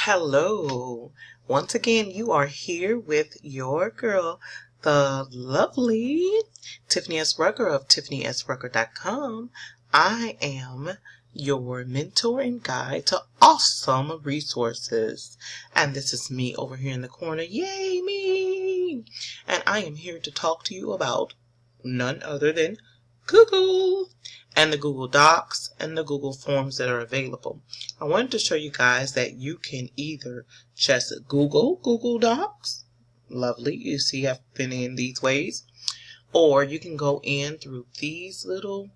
Hello. Once again, you are here with your girl, the lovely Tiffany S. Rucker of TiffanySRucker.com. I am your mentor and guide to awesome resources. And this is me over here in the corner. Yay, me! And I am here to talk to you about none other than Google and the Google Docs and the Google Forms that are available. I wanted to show you guys that you can either just Google Docs. Lovely. You see I've been in these ways. Or you can go in through this little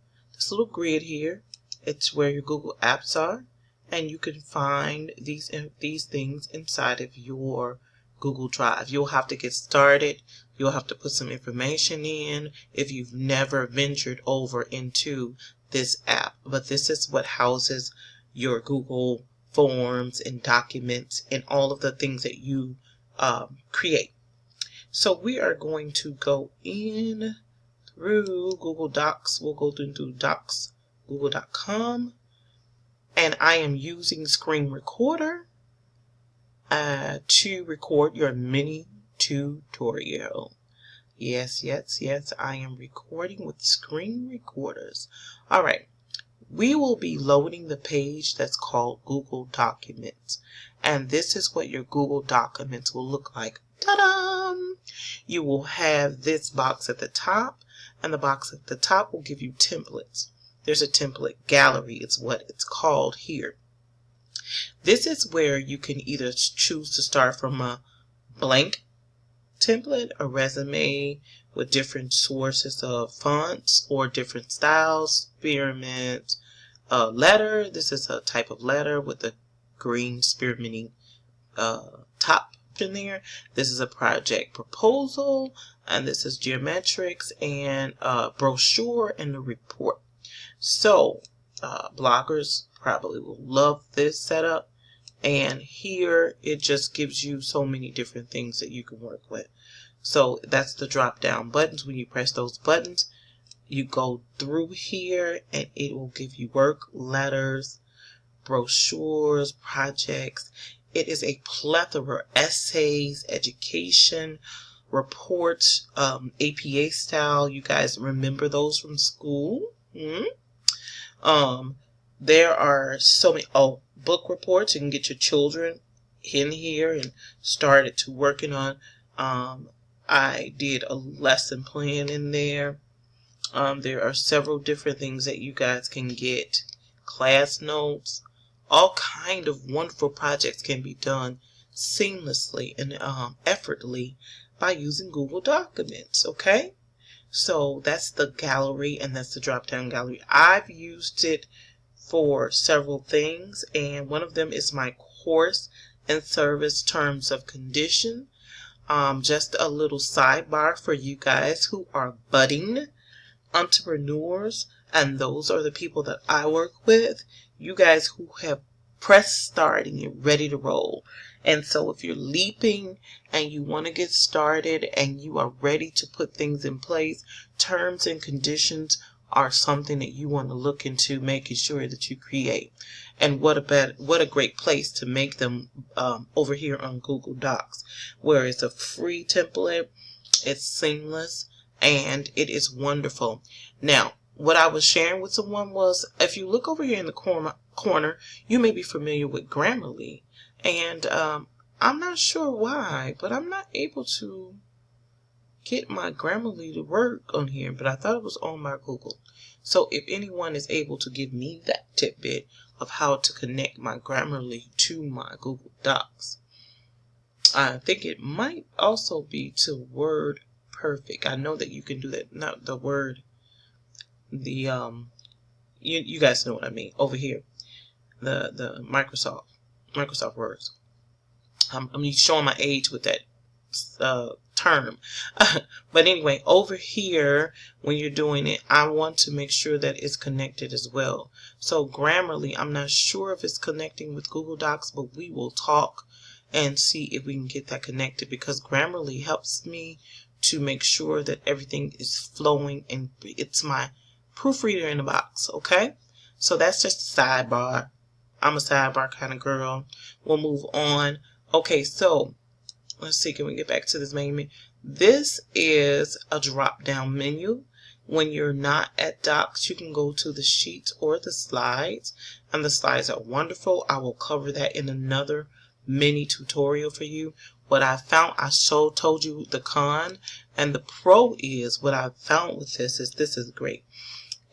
grid here. It's where your Google apps are. And you can find these things inside of your Google Drive. You'll have to get started. You'll have to put some information in if you've never ventured over into this app. But this is what houses your Google Forms and documents and all of the things that you create. So we are going to go in through Google Docs. We'll go into Docs, Google.com. And I am using Screen Recorder to record your mini tutorial. Yes, I am recording with Screen Recorders. All right, we will be loading the page that's called Google Documents. And this is what your Google Documents will look like. Ta-da! You will have this box at the top, and the box at the top will give you templates. There's a template gallery, is what it's called here. This is where you can either choose to start from a blank template, a resume with different sources of fonts or different styles, spearmint, a letter. This is a type of letter with a green spearminty top in there. This is a project proposal, and this is geometrics and brochure and a report. So bloggers probably will love this setup. And here it just gives you so many different things that you can work with. So that's the drop down buttons. When you press those buttons, you go through here and it will give you work, letters, brochures, projects. It is a plethora: essays, education, reports, APA style. You guys remember those from school? There are so many. Oh, book reports. You can get your children in here and started to working on. I did a lesson plan in there. There are several different things that you guys can get. Class notes. All kind of wonderful projects can be done seamlessly and effortlessly by using Google Documents. Okay, so that's the gallery and that's the drop down gallery. I've used it for several things, and one of them is my course and service terms of condition. Just a little sidebar for you guys who are budding entrepreneurs, and those are the people that I work with. You guys who have pressed start and you're ready to roll. And so if you're leaping and you want to get started and you are ready to put things in place, terms and conditions are something that you want to look into, making sure that you create. And what a great place to make them over here on Google Docs, where it's a free template, it's seamless, and it is wonderful. Now, what I was sharing with someone was, if you look over here in the corner, you may be familiar with Grammarly. And I'm not sure why, but I'm not able to get my Grammarly to work on here, but I thought it was on my Google. So if anyone is able to give me that tidbit of how to connect my Grammarly to my Google Docs, I think it might also be to WordPerfect. I know that you can do that. Not the Word, the you guys know what I mean over here. The Microsoft Words. I'm showing my age with that term. But anyway, over here, when you're doing it, I want to make sure that it's connected as well. So Grammarly, I'm not sure if it's connecting with Google Docs, but we will talk and see if we can get that connected, because Grammarly helps me to make sure that everything is flowing, and it's my proofreader in the box. Okay, so that's just a sidebar. I'm a sidebar kind of girl. We'll move on. Okay, so let's see, can we get back to this main menu? This is a drop-down menu. When you're not at docs, you can go to the sheets or the slides, and the slides are wonderful. I will cover that in another mini tutorial for you. What I found, I told you the con, and the pro is, what I found with this is great.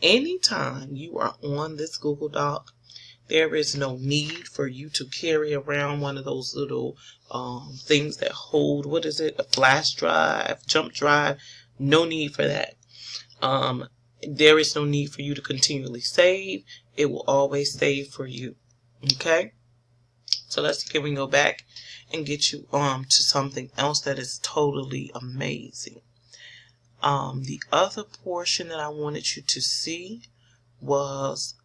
Anytime you are on this Google Doc, there is no need for you to carry around one of those little things that hold, what is it, a flash drive, jump drive. No need for that. There is no need for you to continually save. It will always save for you. Okay? So let's see, can we go back and get you to something else that is totally amazing. The other portion that I wanted you to see was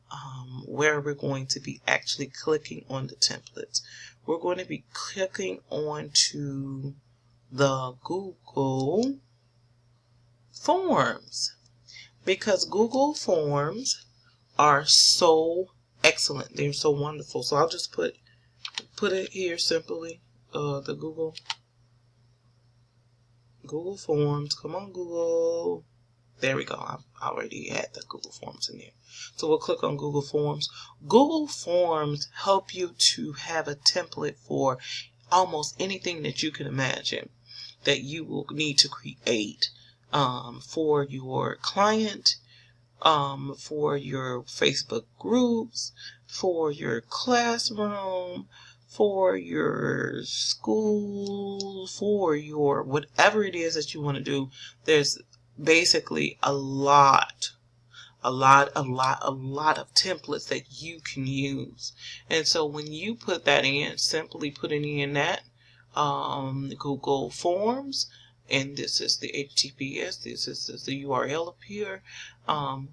where we're going to be actually clicking on the templates. We're going to be clicking on to the Google Forms, because Google Forms are so excellent. They're so wonderful. So I'll just put it here simply. The Google Forms. Come on, Google. There we go. I already had the Google Forms in there. So we'll click on Google Forms. Google Forms help you to have a template for almost anything that you can imagine that you will need to create for your client, for your Facebook groups, for your classroom, for your school, for your whatever it is that you want to do. There's basically a lot of templates that you can use. And so when you put that in, simply putting in that Google Forms, and this is the HTTPS, this is the URL up here.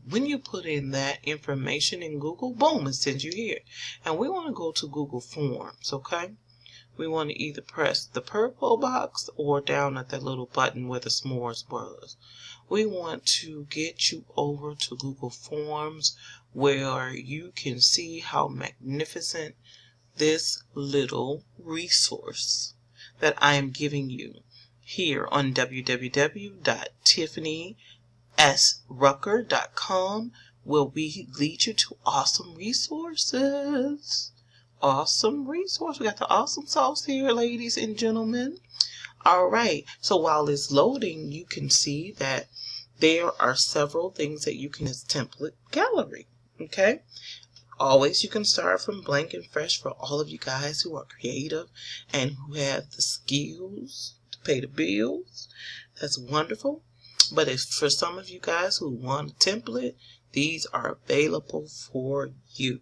When you put in that information in Google, boom, it sends you here. And we want to go to Google Forms, okay? We want to either press the purple box or down at that little button where the s'mores was. We want to get you over to Google Forms, where you can see how magnificent this little resource that I am giving you here on www.tiffanysrucker.com will lead you to awesome resources. Awesome resource. We got the awesome sauce here, ladies and gentlemen. All right. So while it's loading, you can see that there are several things that you can as template gallery. Okay. Always you can start from blank and fresh for all of you guys who are creative and who have the skills to pay the bills. That's wonderful. But if for some of you guys who want a template, these are available for you.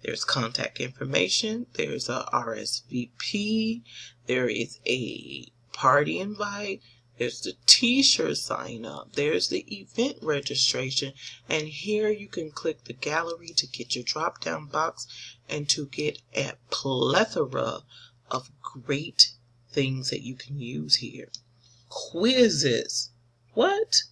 There's contact information. There's a RSVP. There is a party invite. There's the t-shirt sign up. There's the event registration. And here you can click the gallery to get your drop down box and to get a plethora of great things that you can use here. Quizzes. What?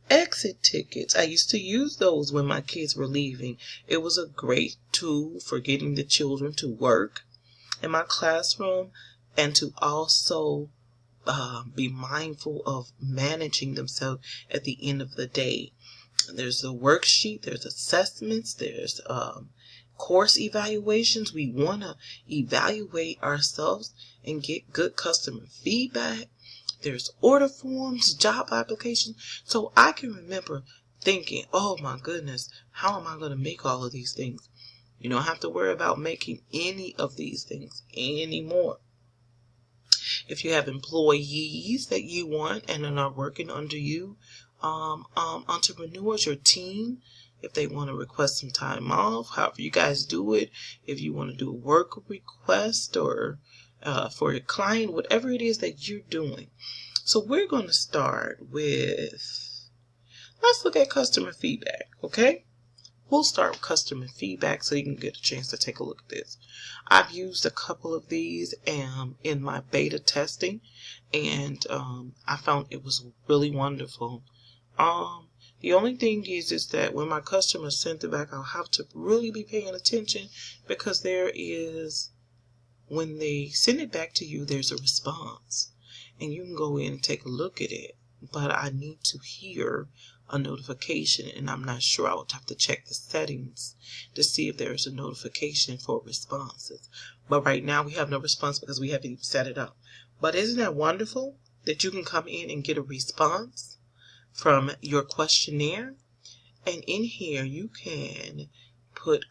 Exit tickets. I used to use those when my kids were leaving. It was a great tool for getting the children to work in my classroom and to also be mindful of managing themselves at the end of the day. There's a worksheet, there's assessments, there's course evaluations. We want to evaluate ourselves and get good customer feedback. There's order forms, job applications. So I can remember thinking, oh my goodness, how am I going to make all of these things? You don't have to worry about making any of these things anymore. If you have employees that you want and are working under you, entrepreneurs, your team, if they want to request some time off, however you guys do it, if you want to do a work request or for your client, whatever it is that you're doing. So we're going to start with, let's look at customer feedback, okay? We'll start with customer feedback so you can get a chance to take a look at this. I've used a couple of these in my beta testing, and I found it was really wonderful. The only thing is that when my customers send it back, I'll have to really be paying attention, because when they send it back to you, there's a response. And you can go in and take a look at it. But I need to hear a notification, and I'm not sure. I would have to check the settings to see if there's a notification for responses. But right now we have no response because we haven't even set it up. But isn't that wonderful that you can come in and get a response from your questionnaire? And in here you can put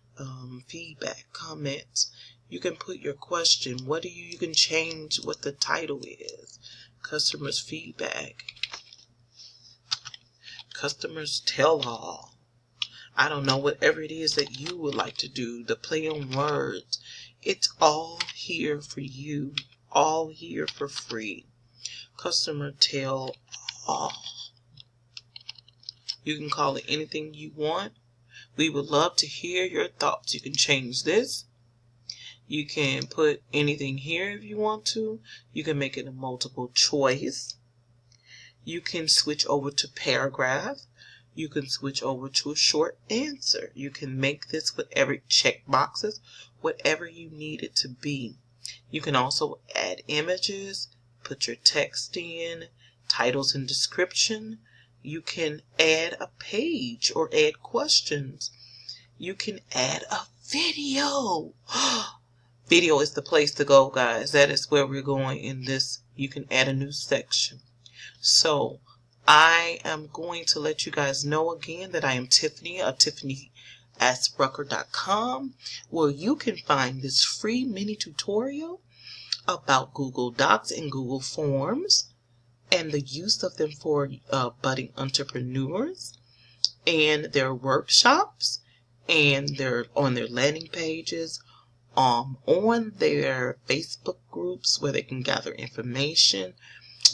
feedback, comments. You can put your question. You can change what the title is. Customers feedback. Customers tell all. I don't know, whatever it is that you would like to do, the play on words. It's all here for you. All here for free. Customer tell all. You can call it anything you want. We would love to hear your thoughts. You can change this. You can put anything here if you want to. You can make it a multiple choice. You can switch over to paragraph. You can switch over to a short answer. You can make this with every check boxes, whatever you need it to be. You can also add images, put your text in, titles and description. You can add a page or add questions. You can add a video. Video is the place to go, guys. That is where we're going in this. You can add a new section. So I am going to let you guys know again that I am Tiffany of TiffanySrucker.com, where you can find this free mini tutorial about Google Docs and Google Forms and the use of them for budding entrepreneurs, and their workshops, and on their landing pages, on their Facebook groups where they can gather information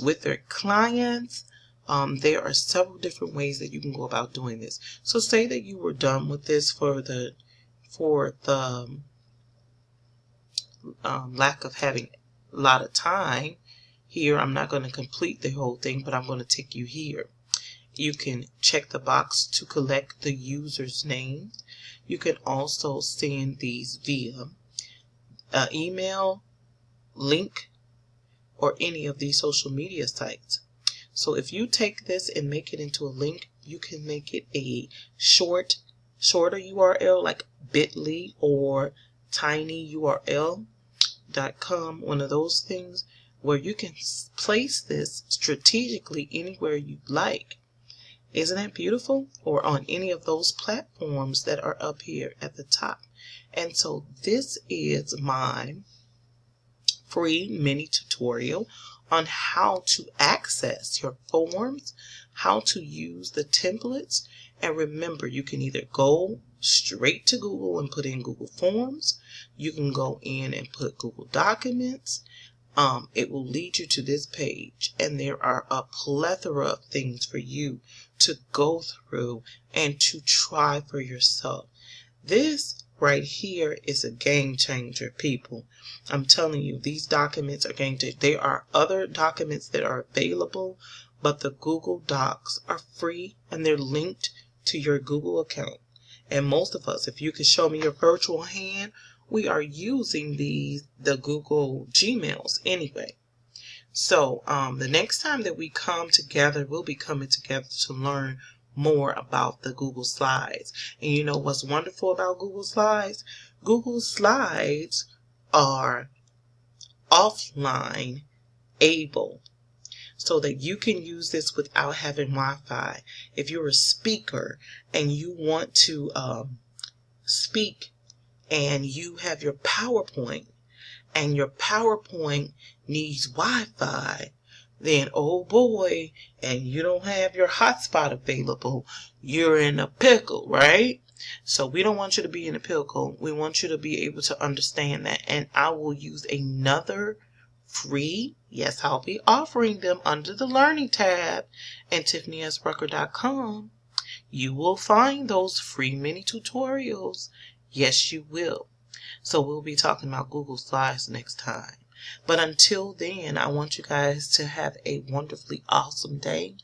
with their clients. There are several different ways that you can go about doing this. So say that you were done with this for the lack of having a lot of time. Here, I'm not going to complete the whole thing, but I'm going to take you here. You can check the box to collect the user's name. You can also send these via email, link, or any of these social media sites. So if you take this and make it into a link, you can make it a shorter URL like bit.ly or tinyurl.com, one of those things where you can place this strategically anywhere you like. Isn't that beautiful? Or on any of those platforms that are up here at the top. And so this is my free mini tutorial on how to access your forms, how to use the templates. And remember, you can either go straight to Google and put in Google Forms. You can go in and put Google Documents. It will lead you to this page, and there are a plethora of things for you to go through and to try for yourself. This right here is a game changer, people. I'm telling you, these documents are game changer. There are other documents that are available, but the Google Docs are free and they're linked to your Google account. And most of us, if you can show me your virtual hand, we are using the Google Gmails anyway. So the next time that we come together, we'll be coming together to learn more about the Google Slides. And you know what's wonderful about Google Slides? Google Slides are offline able, so that you can use this without having Wi-Fi. If you're a speaker and you want to speak and you have your PowerPoint and your PowerPoint needs Wi-Fi, then oh boy, and you don't have your hotspot available, you're in a pickle, right? So we don't want you to be in a pickle. We want you to be able to understand that. And I will use another free, yes, I'll be offering them under the Learning tab and TiffanySrucker.com. You will find those free mini tutorials. Yes, you will. So we'll be talking about Google Slides next time. But until then, I want you guys to have a wonderfully awesome day.